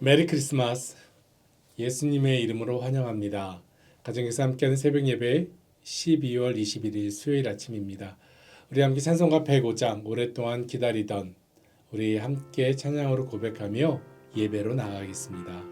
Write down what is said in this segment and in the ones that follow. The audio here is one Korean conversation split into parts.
메리 크리스마스. 예수님의 이름으로 환영합니다. 가정에서 함께하는 새벽 예배 12월 21일 수요일 아침입니다. 우리 함께 찬송가 105장 오랫동안 기다리던 우리 함께 찬양으로 고백하며 예배로 나아가겠습니다.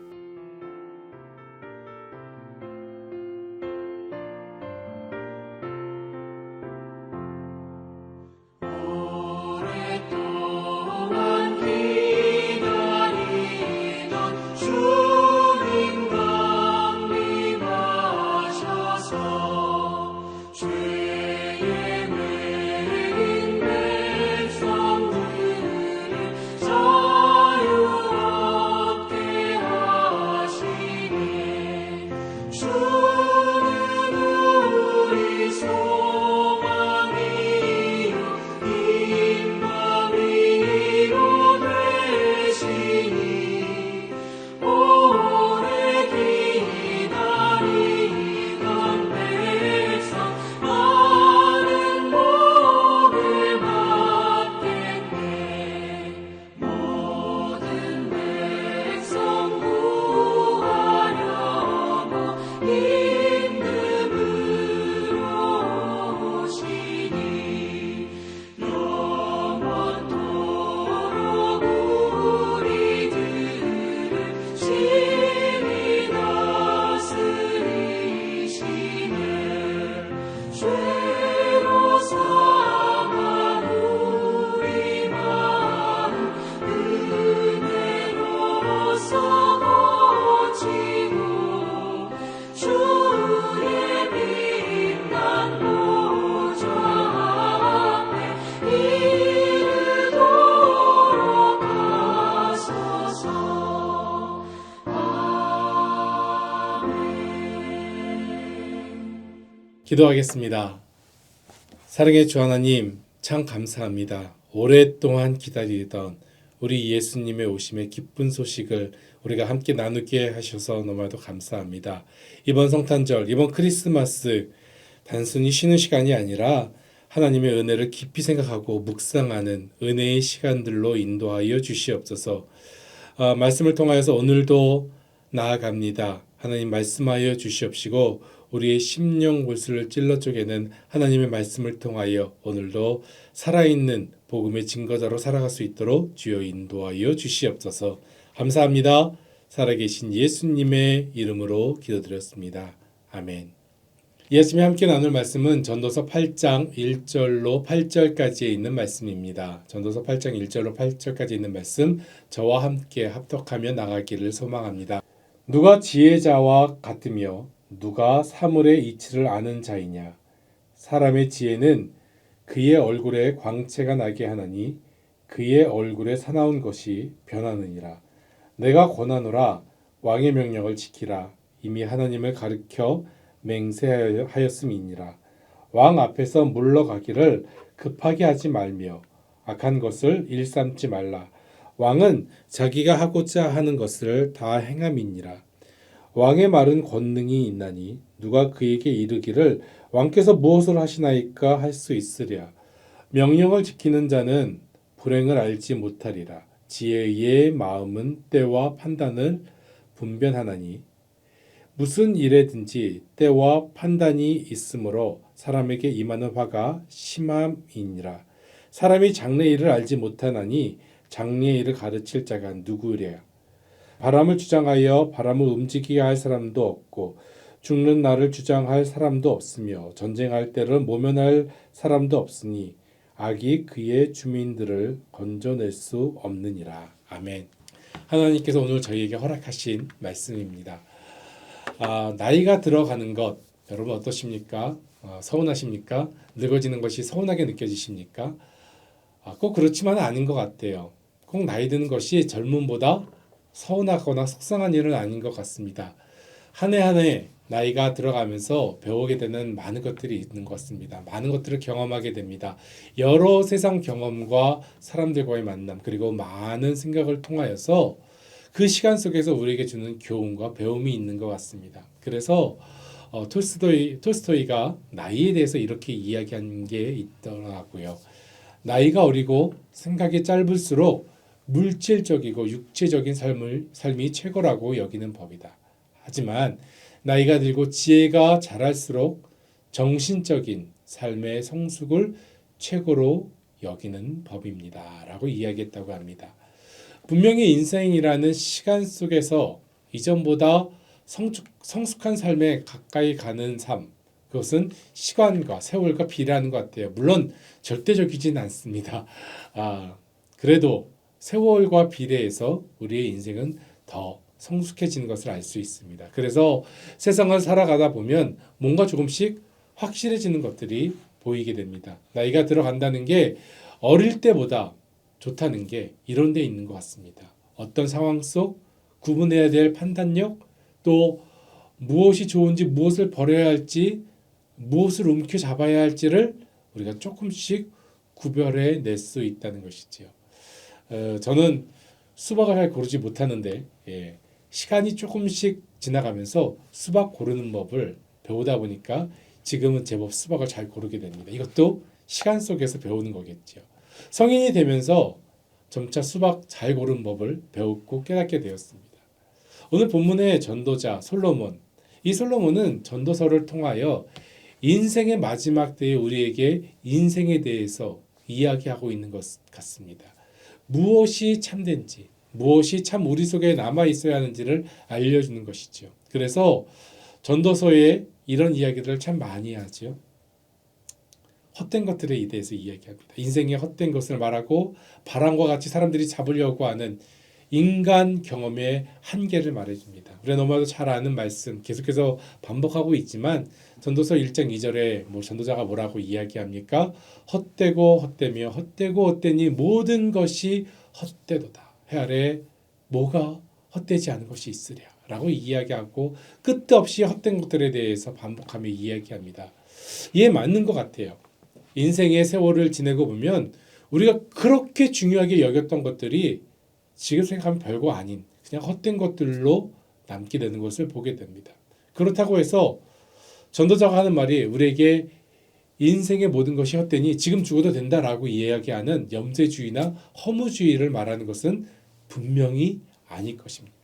기도하겠습니다. 사랑의 주 하나님, 참 감사합니다. 오랫동안 기다리던 우리 예수님의 오심의 기쁜 소식을 우리가 함께 나누게 하셔서 너무나도 감사합니다. 이번 성탄절, 이번 크리스마스 단순히 쉬는 시간이 아니라 하나님의 은혜를 깊이 생각하고 묵상하는 은혜의 시간들로 인도하여 주시옵소서. 말씀을 통하여서 오늘도 나아갑니다. 하나님 말씀하여 주시옵시고 우리의 심령 골수를 찔러 쪼개는 하나님의 말씀을 통하여 오늘도 살아있는 복음의 증거자로 살아갈 수 있도록 주여 인도하여 주시옵소서. 감사합니다. 살아계신 예수님의 이름으로 기도드렸습니다. 아멘. 이 아침에 함께 나눌 말씀은 전도서 8장 1절로 8절까지에 있는 말씀입니다. 전도서 8장 1절로 8절까지 있는 말씀, 저와 함께 합독하며 나가기를 소망합니다. 누가 지혜자와 같으며 누가 사물의 이치를 아는 자이냐. 사람의 지혜는 그의 얼굴에 광채가 나게 하나니 그의 얼굴에 사나운 것이 변하느니라. 내가 권하노라. 왕의 명령을 지키라. 이미 하나님을 가르쳐 맹세하였음이니라. 왕 앞에서 물러가기를 급하게 하지 말며 악한 것을 일삼지 말라. 왕은 자기가 하고자 하는 것을 다 행함이니라. 왕의 말은 권능이 있나니 누가 그에게 이르기를 왕께서 무엇을 하시나이까 할 수 있으랴. 명령을 지키는 자는 불행을 알지 못하리라. 지혜의 마음은 때와 판단을 분별하나니 무슨 일에든지 때와 판단이 있으므로 사람에게 임하는 화가 심함이니라. 사람이 장래의 일을 알지 못하나니 장래의 일을 가르칠 자가 누구랴. 바람을 주장하여 바람을 움직이게 할 사람도 없고 죽는 날을 주장할 사람도 없으며 전쟁할 때를 모면할 사람도 없으니 악이 그의 주민들을 건져낼 수 없느니라. 아멘. 하나님께서 오늘 저희에게 허락하신 말씀입니다. 나이가 들어가는 것 여러분 어떠십니까? 서운하십니까? 늙어지는 것이 서운하게 느껴지십니까? 꼭 그렇지만 아닌 것 같아요. 꼭 나이 드는 것이 젊음보다 서운하거나 속상한 일은 아닌 것 같습니다. 한 해 한 해 나이가 들어가면서 배우게 되는 많은 것들이 있는 것 같습니다. 많은 것들을 경험하게 됩니다. 여러 세상 경험과 사람들과의 만남 그리고 많은 생각을 통하여서 그 시간 속에서 우리에게 주는 교훈과 배움이 있는 것 같습니다. 그래서 톨스토이가 나이에 대해서 이렇게 이야기한 게 있더라고요. 나이가 어리고 생각이 짧을수록 물질적이고 육체적인 삶이 최고라고 여기는 법이다. 하지만 나이가 들고 지혜가 자랄수록 정신적인 삶의 성숙을 최고로 여기는 법입니다. 라고 이야기했다고 합니다. 분명히 인생이라는 시간 속에서 이전보다 성숙한 삶에 가까이 가는 삶, 그것은 시간과 세월과 비례하는 것 같아요. 물론 절대적이진 않습니다. 그래도 세월과 비례해서 우리의 인생은 더 성숙해지는 것을 알 수 있습니다. 그래서 세상을 살아가다 보면 뭔가 조금씩 확실해지는 것들이 보이게 됩니다. 나이가 들어간다는 게 어릴 때보다 좋다는 게 이런 데 있는 것 같습니다. 어떤 상황 속 구분해야 될 판단력, 또 무엇이 좋은지, 무엇을 버려야 할지, 무엇을 움켜잡아야 할지를 우리가 조금씩 구별해 낼 수 있다는 것이지요. 저는 수박을 잘 고르지 못하는데 시간이 조금씩 지나가면서 수박 고르는 법을 배우다 보니까 지금은 제법 수박을 잘 고르게 됩니다. 이것도 시간 속에서 배우는 거겠죠. 성인이 되면서 점차 수박 잘 고르는 법을 배우고 깨닫게 되었습니다. 오늘 본문의 전도자 솔로몬, 이 솔로몬은 전도서를 통하여 인생의 마지막 때에 우리에게 인생에 대해서 이야기하고 있는 것 같습니다. 무엇이 참된지, 무엇이 참 우리 속에 남아 있어야 하는지를 알려주는 것이죠. 그래서 전도서에 이런 이야기들을 참 많이 하죠. 헛된 것들에 대해서 이야기합니다. 인생의 헛된 것을 말하고 바람과 같이 사람들이 잡으려고 하는 인간 경험의 한계를 말해줍니다. 우리가 너무나도 잘 아는 말씀 계속해서 반복하고 있지만 전도서 1장 2절에 전도자가 뭐라고 이야기합니까? 헛되고 헛되며 헛되고 헛되니 모든 것이 헛되도다. 해 아래 뭐가 헛되지 않은 것이 있으랴 라고 이야기하고 끝도 없이 헛된 것들에 대해서 반복하며 이야기합니다. 이에 맞는 것 같아요. 인생의 세월을 지내고 보면 우리가 그렇게 중요하게 여겼던 것들이 지금 생각하면 별거 아닌 그냥 헛된 것들로 남게 되는 것을 보게 됩니다. 그렇다고 해서 전도자가 하는 말이 우리에게 인생의 모든 것이 헛되니 지금 죽어도 된다라고 이야기하는 염세주의나 허무주의를 말하는 것은 분명히 아닐 것입니다.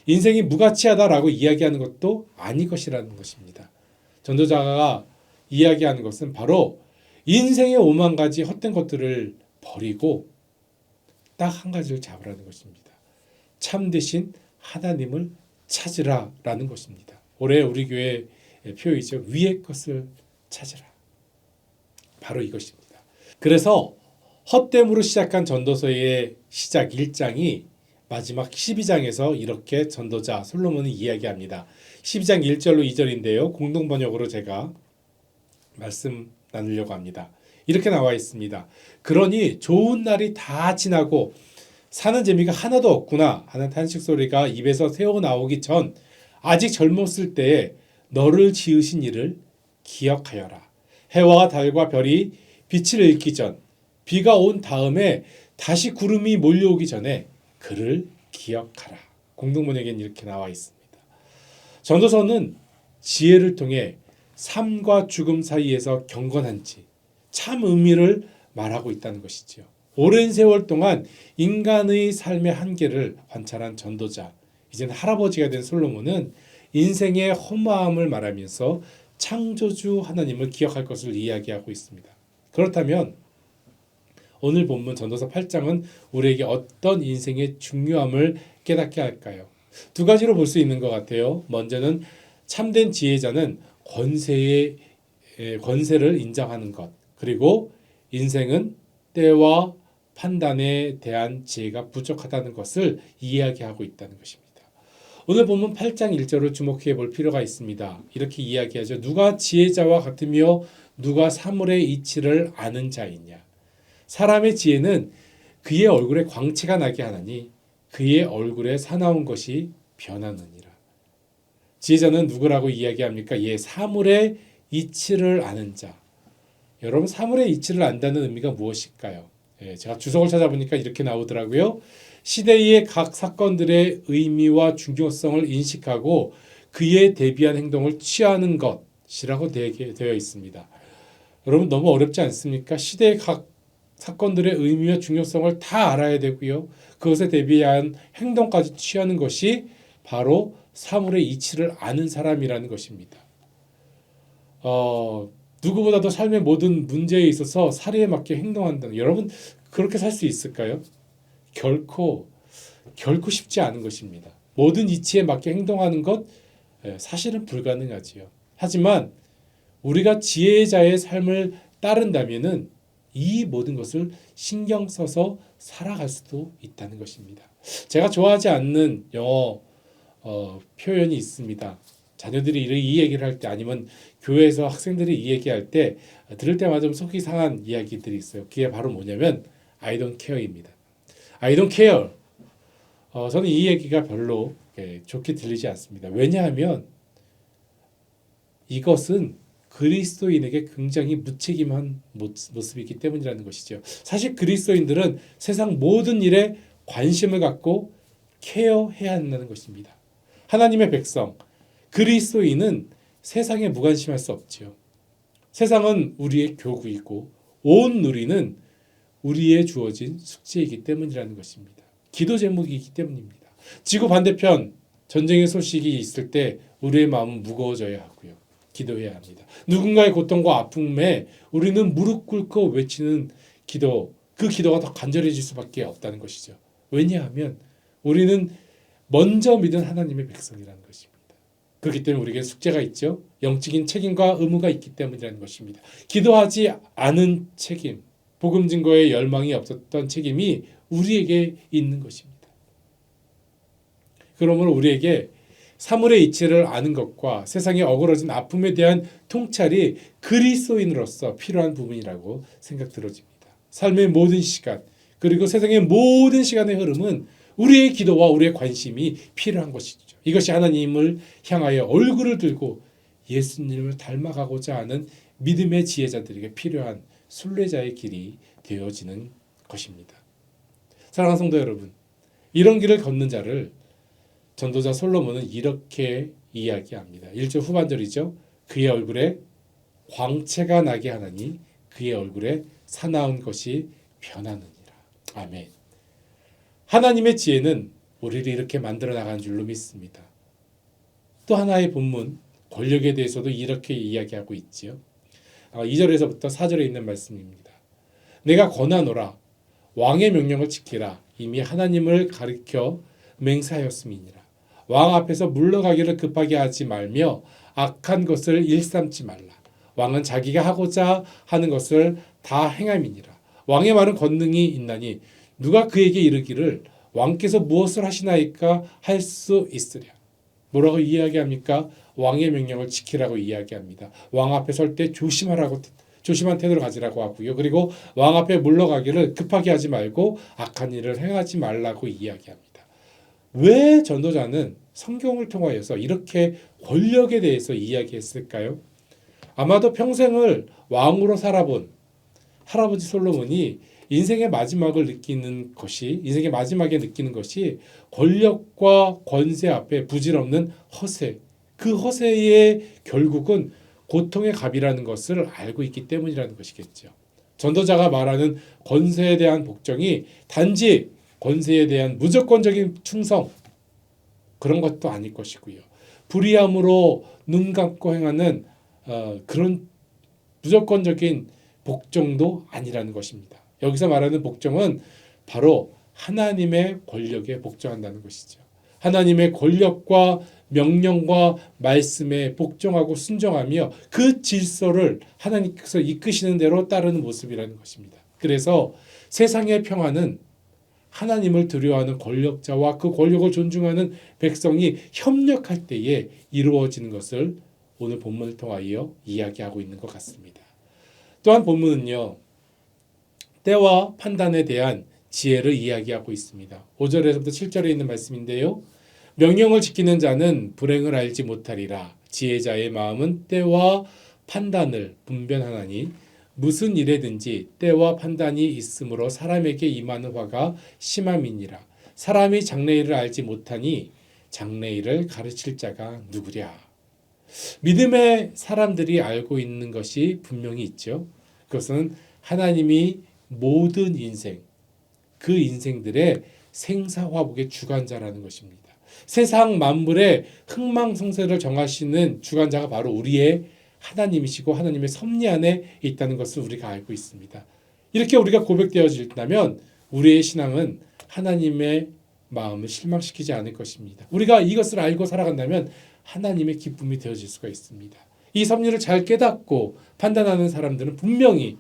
인생이 무가치하다라고 이야기하는 것도 아닐 것이라는 것입니다. 전도자가 이야기하는 것은 바로 인생의 5만 가지 헛된 것들을 버리고 딱 한 가지를 잡으라는 것입니다. 참되신 하나님을 찾으라라는 것입니다. 올해 우리 교회 표이죠. 위의 것을 찾으라. 바로 이것입니다. 그래서 헛됨으로 시작한 전도서의 시작 1장이 마지막 12장에서 이렇게 전도자 솔로몬이 이야기합니다. 12장 1절로 2절인데요. 공동번역으로 제가 말씀 나누려고 합니다. 이렇게 나와 있습니다. 그러니 좋은 날이 다 지나고 사는 재미가 하나도 없구나 하는 탄식 소리가 입에서 새어나오기 전 아직 젊었을 때에 너를 지으신 이를 기억하여라. 해와 달과 별이 빛을 잃기 전 비가 온 다음에 다시 구름이 몰려오기 전에 그를 기억하라. 공동번역에는 이렇게 나와 있습니다. 전도서는 지혜를 통해 삶과 죽음 사이에서 경건한지 참 의미를 말하고 있다는 것이지요. 오랜 세월 동안 인간의 삶의 한계를 관찰한 전도자, 이제는 할아버지가 된 솔로몬은 인생의 허무함을 말하면서 창조주 하나님을 기억할 것을 이야기하고 있습니다. 그렇다면 오늘 본문 전도서 8장은 우리에게 어떤 인생의 중요함을 깨닫게 할까요? 두 가지로 볼 수 있는 것 같아요. 먼저는 참된 지혜자는 권세를 인정하는 것, 그리고 인생은 때와 판단에 대한 지혜가 부족하다는 것을 이야기하고 있다는 것입니다. 오늘 본문 8장 1절을 주목해 볼 필요가 있습니다. 이렇게 이야기하죠. 누가 지혜자와 같으며 누가 사물의 이치를 아는 자이냐. 사람의 지혜는 그의 얼굴에 광채가 나게 하나니 그의 얼굴에 사나운 것이 변하느니라. 지혜자는 누구라고 이야기합니까? 사물의 이치를 아는 자. 여러분, 사물의 이치를 안다는 의미가 무엇일까요? 제가 주석을 찾아보니까 이렇게 나오더라고요. 시대의 각 사건들의 의미와 중요성을 인식하고 그에 대비한 행동을 취하는 것이라고 되어 있습니다. 여러분, 너무 어렵지 않습니까? 시대의 각 사건들의 의미와 중요성을 다 알아야 되고요. 그것에 대비한 행동까지 취하는 것이 바로 사물의 이치를 아는 사람이라는 것입니다. 누구보다도 삶의 모든 문제에 있어서 사리에 맞게 행동한다는, 여러분 그렇게 살 수 있을까요? 결코 쉽지 않은 것입니다. 모든 이치에 맞게 행동하는 것 사실은 불가능하지요. 하지만 우리가 지혜자의 삶을 따른다면은 이 모든 것을 신경 써서 살아갈 수도 있다는 것입니다. 제가 좋아하지 않는 영어 표현이 있습니다. 자녀들이 이 얘기를 할 때 아니면 교회에서 학생들이 이 얘기할 때 들을 때마다 좀 속이 상한 이야기들이 있어요. 그게 바로 뭐냐면 I don't care입니다. I don't care. 저는 이 얘기가 별로 좋게 들리지 않습니다. 왜냐하면 이것은 그리스도인에게 굉장히 무책임한 모습이기 때문이라는 것이죠. 사실 그리스도인들은 세상 모든 일에 관심을 갖고 케어해야 한다는 것입니다. 하나님의 백성, 그리스도인은 세상에 무관심할 수 없지요. 세상은 우리의 교구이고 온 누리는 우리의 주어진 숙제이기 때문이라는 것입니다. 기도 제목이기 때문입니다. 지구 반대편 전쟁의 소식이 있을 때 우리의 마음은 무거워져야 하고요. 기도해야 합니다. 누군가의 고통과 아픔에 우리는 무릎 꿇고 외치는 기도, 그 기도가 더 간절해질 수밖에 없다는 것이죠. 왜냐하면 우리는 먼저 믿은 하나님의 백성이라는 것입니다. 그렇기 때문에 우리에게 숙제가 있죠. 영적인 책임과 의무가 있기 때문이라는 것입니다. 기도하지 않은 책임, 복음 증거에 열망이 없었던 책임이 우리에게 있는 것입니다. 그러므로 우리에게 사물의 이치를 아는 것과 세상에 어그러진 아픔에 대한 통찰이 그리스도인으로서 필요한 부분이라고 생각 들어집니다. 삶의 모든 시간, 그리고 세상의 모든 시간의 흐름은 우리의 기도와 우리의 관심이 필요한 것이죠. 이것이 하나님을 향하여 얼굴을 들고 예수님을 닮아가고자 하는 믿음의 지혜자들에게 필요한 순례자의 길이 되어지는 것입니다. 사랑하는 성도 여러분, 이런 길을 걷는 자를 전도자 솔로몬은 이렇게 이야기합니다. 1절 후반절이죠. 그의 얼굴에 광채가 나게 하나니 그의 얼굴에 사나운 것이 변하느니라. 아멘. 하나님의 지혜는 우리를 이렇게 만들어 나가는 줄로 믿습니다. 또 하나의 본문 권력에 대해서도 이렇게 이야기하고 있지요. 2절에서부터 4절에 있는 말씀입니다. 내가 권하노라 왕의 명령을 지키라 이미 하나님을 가리켜 맹세하였음이니라. 왕 앞에서 물러가기를 급하게 하지 말며 악한 것을 일삼지 말라. 왕은 자기가 하고자 하는 것을 다 행함이니라. 왕의 말은 권능이 있나니 누가 그에게 이르기를 왕께서 무엇을 하시나이까 할 수 있으랴. 뭐라고 이야기합니까? 왕의 명령을 지키라고 이야기합니다. 왕 앞에 설 때 조심한 태도를 가지라고 하고요. 그리고 왕 앞에 물러가기를 급하게 하지 말고 악한 일을 행하지 말라고 이야기합니다. 왜 전도자는 성경을 통하여서 이렇게 권력에 대해서 이야기했을까요? 아마도 평생을 왕으로 살아본 할아버지 솔로몬이 인생의 마지막에 느끼는 것이 권력과 권세 앞에 부질없는 허세, 그 허세의 결국은 고통의 값이라는 것을 알고 있기 때문이라는 것이겠죠. 전도자가 말하는 권세에 대한 복종이 단지 권세에 대한 무조건적인 충성, 그런 것도 아닐 것이고요. 불의함으로 눈 감고 행하는 그런 무조건적인 복종도 아니라는 것입니다. 여기서 말하는 복종은 바로 하나님의 권력에 복종한다는 것이죠. 하나님의 권력과 명령과 말씀에 복종하고 순종하며 그 질서를 하나님께서 이끄시는 대로 따르는 모습이라는 것입니다. 그래서 세상의 평화는 하나님을 두려워하는 권력자와 그 권력을 존중하는 백성이 협력할 때에 이루어지는 것을 오늘 본문을 통하여 이야기하고 있는 것 같습니다. 또한 본문은요, 때와 판단에 대한 지혜를 이야기하고 있습니다. 5절에서부터 7절에 있는 말씀인데요. 명령을 지키는 자는 불행을 알지 못하리라. 지혜자의 마음은 때와 판단을 분별하나니 무슨 일에든지 때와 판단이 있으므로 사람에게 임하는 화가 심함이니라. 사람이 장래일을 알지 못하니 장래일을 가르칠 자가 누구랴. 믿음의 사람들이 알고 있는 것이 분명히 있죠. 그것은 하나님이 모든 인생, 그 인생들의 생사화복의 주관자라는 것입니다. 세상 만물의 흥망성쇠를 정하시는 주관자가 바로 우리의 하나님이시고 하나님의 섭리 안에 있다는 것을 우리가 알고 있습니다. 이렇게 우리가 고백되어진다면 우리의 신앙은 하나님의 마음을 실망시키지 않을 것입니다. 우리가 이것을 알고 살아간다면 하나님의 기쁨이 되어질 수가 있습니다. 이 섭리를 잘 깨닫고 판단하는 사람들은 분명히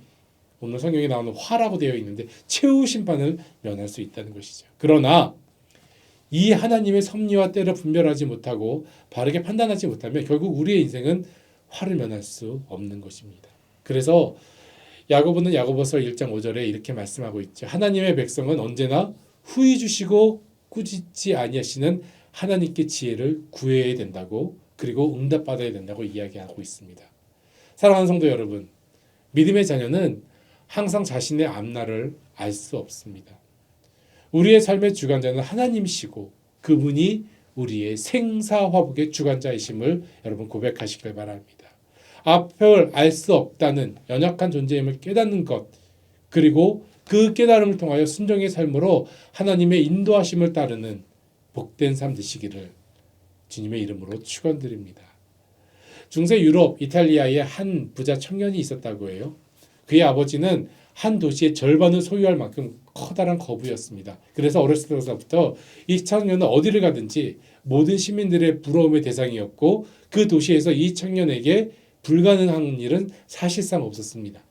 오늘 성경에 나오는 화라고 되어 있는데 최후 심판을 면할 수 있다는 것이죠. 그러나 이 하나님의 섭리와 때를 분별하지 못하고 바르게 판단하지 못하면 결국 우리의 인생은 화를 면할 수 없는 것입니다. 그래서 야고보는 야고보서 1장 5절에 이렇게 말씀하고 있죠. 하나님의 백성은 언제나 후히 주시고 꾸짖지 아니하시는 하나님께 지혜를 구해야 된다고, 그리고 응답받아야 된다고 이야기하고 있습니다. 사랑하는 성도 여러분, 믿음의 자녀는 항상 자신의 앞날을 알 수 없습니다. 우리의 삶의 주관자는 하나님이시고 그분이 우리의 생사화복의 주관자이심을 여러분 고백하시길 바랍니다. 앞을 알 수 없다는 연약한 존재임을 깨닫는 것, 그리고 그 깨달음을 통하여 순종의 삶으로 하나님의 인도하심을 따르는 복된 삶 되시기를 주님의 이름으로 축원드립니다. 중세 유럽 이탈리아에 한 부자 청년이 있었다고 해요. 그의 아버지는 한 도시의 절반을 소유할 만큼 커다란 거부였습니다. 그래서 어렸을 때부터 이 청년은 어디를 가든지 모든 시민들의 부러움의 대상이었고 그 도시에서 이 청년에게 불가능한 일은 사실상 없었습니다.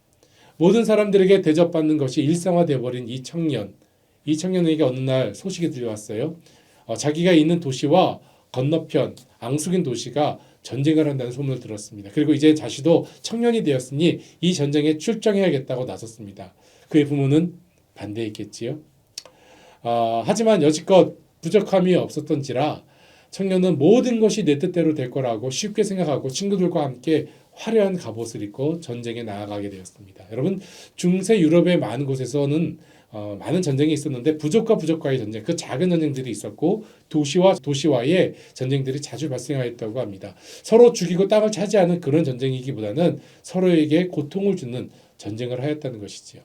모든 사람들에게 대접받는 것이 일상화되어 버린 이 청년에게 어느 날 소식이 들려왔어요. 자기가 있는 도시와 건너편 앙숙인 도시가 전쟁을 한다는 소문을 들었습니다. 그리고 이제 자신도 청년이 되었으니 이 전쟁에 출정해야겠다고 나섰습니다. 그의 부모는 반대했겠지요. 하지만 여지껏 부족함이 없었던지라 청년은 모든 것이 내 뜻대로 될 거라고 쉽게 생각하고 친구들과 함께 화려한 갑옷을 입고 전쟁에 나아가게 되었습니다. 여러분, 중세 유럽의 많은 곳에서는 많은 전쟁이 있었는데 부족과 부족과의 전쟁, 그 작은 전쟁들이 있었고 도시와 도시와의 전쟁들이 자주 발생하였다고 합니다. 서로 죽이고 땅을 차지하는 그런 전쟁이기보다는 서로에게 고통을 주는 전쟁을 하였다는 것이지요.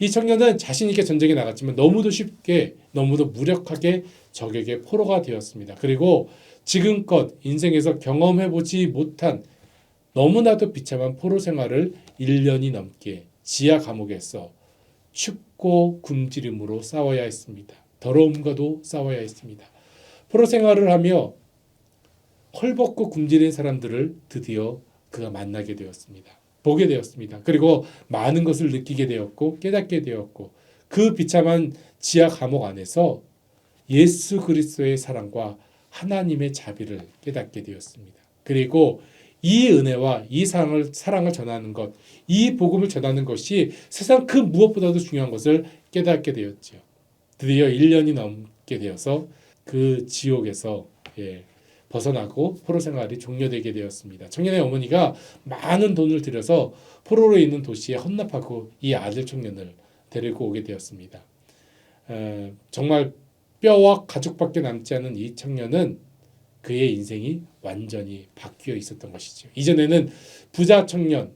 이 청년은 자신 있게 전쟁에 나갔지만 너무도 쉽게, 너무도 무력하게 적에게 포로가 되었습니다. 그리고 지금껏 인생에서 경험해보지 못한 너무나도 비참한 포로 생활을 1년이 넘게 지하 감옥에서 춥고 굶주림으로 싸워야 했습니다. 더러움과도 싸워야 했습니다. 포로 생활을 하며 헐벗고 굶주린 사람들을 드디어 그가 만나게 되었습니다. 보게 되었습니다. 그리고 많은 것을 느끼게 되었고 깨닫게 되었고 그 비참한 지하 감옥 안에서 예수 그리스도의 사랑과 하나님의 자비를 깨닫게 되었습니다. 그리고 이 은혜와 이 사랑을 전하는 것, 이 복음을 전하는 것이 세상 그 무엇보다도 중요한 것을 깨닫게 되었죠. 드디어 1년이 넘게 되어서 그 지옥에서 벗어나고 포로 생활이 종료되게 되었습니다. 청년의 어머니가 많은 돈을 들여서 포로로 있는 도시에 헌납하고 이 아들 청년을 데리고 오게 되었습니다. 정말 뼈와 가죽밖에 남지 않은 이 청년은 그의 인생이 완전히 바뀌어 있었던 것이죠. 이전에는 부자 청년의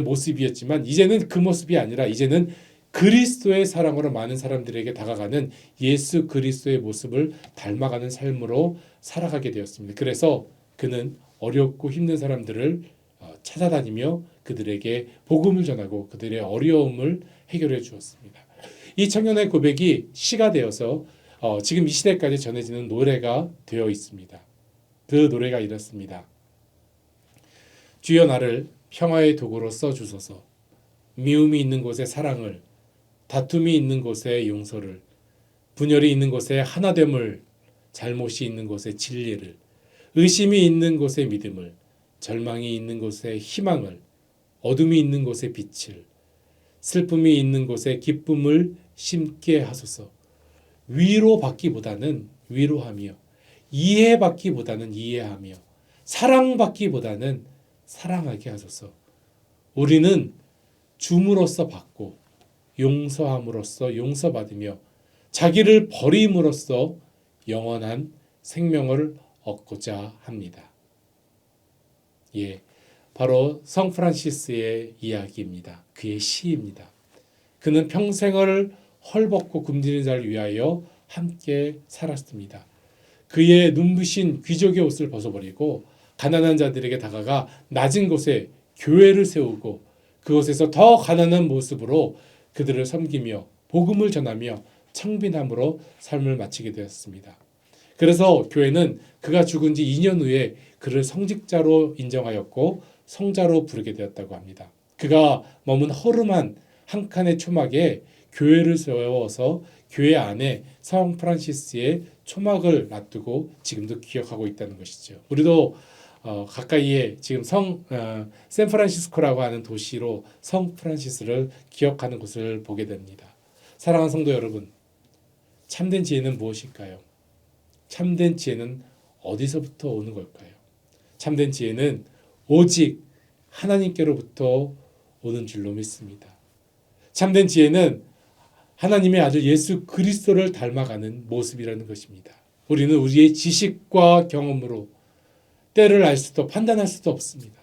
모습이었지만 이제는 그 모습이 아니라 이제는 그리스도의 사랑으로 많은 사람들에게 다가가는 예수 그리스도의 모습을 닮아가는 삶으로 살아가게 되었습니다. 그래서 그는 어렵고 힘든 사람들을 찾아다니며 그들에게 복음을 전하고 그들의 어려움을 해결해 주었습니다. 이 청년의 고백이 시가 되어서 지금 이 시대까지 전해지는 노래가 되어 있습니다. 그 노래가 이렇습니다. 주여 나를 평화의 도구로 써주소서. 미움이 있는 곳에 사랑을, 다툼이 있는 곳에 용서를, 분열이 있는 곳에 하나됨을, 잘못이 있는 곳에 진리를, 의심이 있는 곳에 믿음을, 절망이 있는 곳에 희망을, 어둠이 있는 곳에 빛을, 슬픔이 있는 곳에 기쁨을 심게 하소서. 위로받기보다는 위로하며, 이해받기보다는 이해하며, 사랑받기보다는 사랑하게 하소서. 우리는 줌으로써 받고 용서함으로써 용서받으며 자기를 버림으로써 영원한 생명을 얻고자 합니다. 바로 성 프란시스의 이야기입니다. 그의 시입니다. 그는 평생을 헐벗고 굶주린 자를 위하여 함께 살았습니다. 그의 눈부신 귀족의 옷을 벗어버리고 가난한 자들에게 다가가 낮은 곳에 교회를 세우고 그곳에서 더 가난한 모습으로 그들을 섬기며 복음을 전하며 청빈함으로 삶을 마치게 되었습니다. 그래서 교회는 그가 죽은 지 2년 후에 그를 성직자로 인정하였고 성자로 부르게 되었다고 합니다. 그가 머문 허름한 한 칸의 초막에 교회를 세워서 교회 안에 성 프란시스의 초막을 놔두고 지금도 기억하고 있다는 것이죠. 우리도 가까이에 지금 샌프란시스코라고 하는 도시로 성 프란시스를 기억하는 곳을 보게 됩니다. 사랑하는 성도 여러분, 참된 지혜는 무엇일까요? 참된 지혜는 어디서부터 오는 걸까요? 참된 지혜는 오직 하나님께로부터 오는 줄로 믿습니다. 참된 지혜는 하나님의 아들 예수 그리스도를 닮아가는 모습이라는 것입니다. 우리는 우리의 지식과 경험으로 때를 알 수도 판단할 수도 없습니다.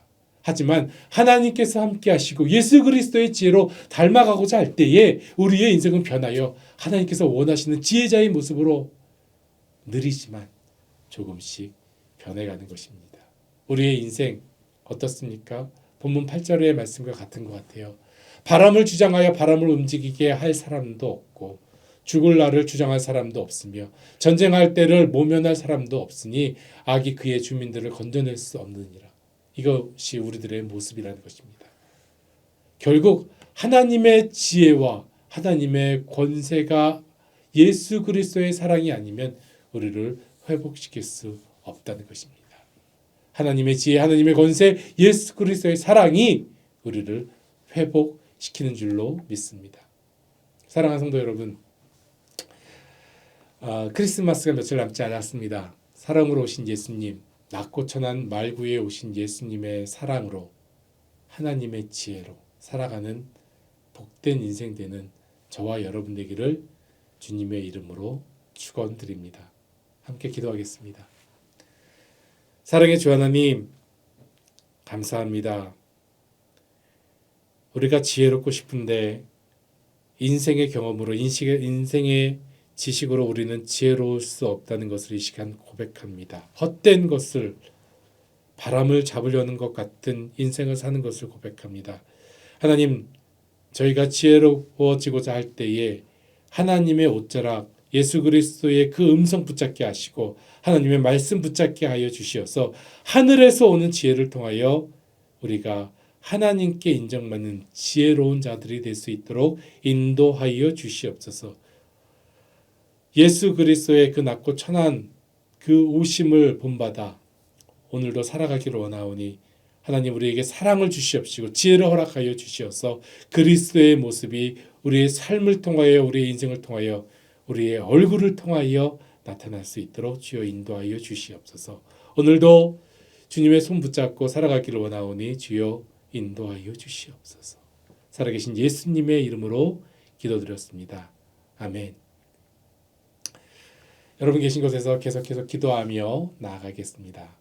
하지만 하나님께서 함께 하시고 예수 그리스도의 지혜로 닮아가고자 할 때에 우리의 인생은 변하여 하나님께서 원하시는 지혜자의 모습으로 느리지만 조금씩 변해가는 것입니다. 우리의 인생 어떻습니까? 본문 8절의 말씀과 같은 것 같아요. 바람을 주장하여 바람을 움직이게 할 사람도 없고 죽을 날을 주장할 사람도 없으며 전쟁할 때를 모면할 사람도 없으니 악이 그의 주민들을 건져낼 수 없느니라. 이것이 우리들의 모습이라는 것입니다. 결국 하나님의 지혜와 하나님의 권세가 예수 그리스도의 사랑이 아니면 우리를 회복시킬 수 없다는 것입니다. 하나님의 지혜, 하나님의 권세, 예수 그리스도의 사랑이 우리를 회복시키는 줄로 믿습니다. 사랑하는 성도 여러분, 크리스마스가 며칠 남지 않았습니다. 사랑으로 오신 예수님, 낮고 천한 말구에 오신 예수님의 사랑으로 하나님의 지혜로 살아가는 복된 인생 되는 저와 여러분 되기를 주님의 이름으로 축원드립니다. 함께 기도하겠습니다. 사랑의 주 하나님, 감사합니다. 우리가 지혜롭고 싶은데 인생의 경험으로 인생의 지식으로 우리는 지혜로울 수 없다는 것을 이 시간 고백합니다. 헛된 것을 바람을 잡으려는 것 같은 인생을 사는 것을 고백합니다. 하나님, 저희가 지혜로워지고자 할 때에 하나님의 옷자락 예수 그리스도의 그 음성 붙잡게 하시고 하나님의 말씀 붙잡게 하여 주시어서 하늘에서 오는 지혜를 통하여 우리가 하나님께 인정받는 지혜로운 자들이 될 수 있도록 인도하여 주시옵소서. 예수 그리스도의 그 낮고 천한 그 오심을 본받아 오늘도 살아가기를 원하오니 하나님 우리에게 사랑을 주시옵시고 지혜를 허락하여 주시어서 그리스도의 모습이 우리의 삶을 통하여 우리의 인생을 통하여 우리의 얼굴을 통하여 나타날 수 있도록 주여 인도하여 주시옵소서. 오늘도 주님의 손 붙잡고 살아가기를 원하오니 주여 인도하여 주시옵소서. 살아계신 예수님의 이름으로 기도드렸습니다. 아멘. 여러분 계신 곳에서 계속해서 기도하며 나아가겠습니다.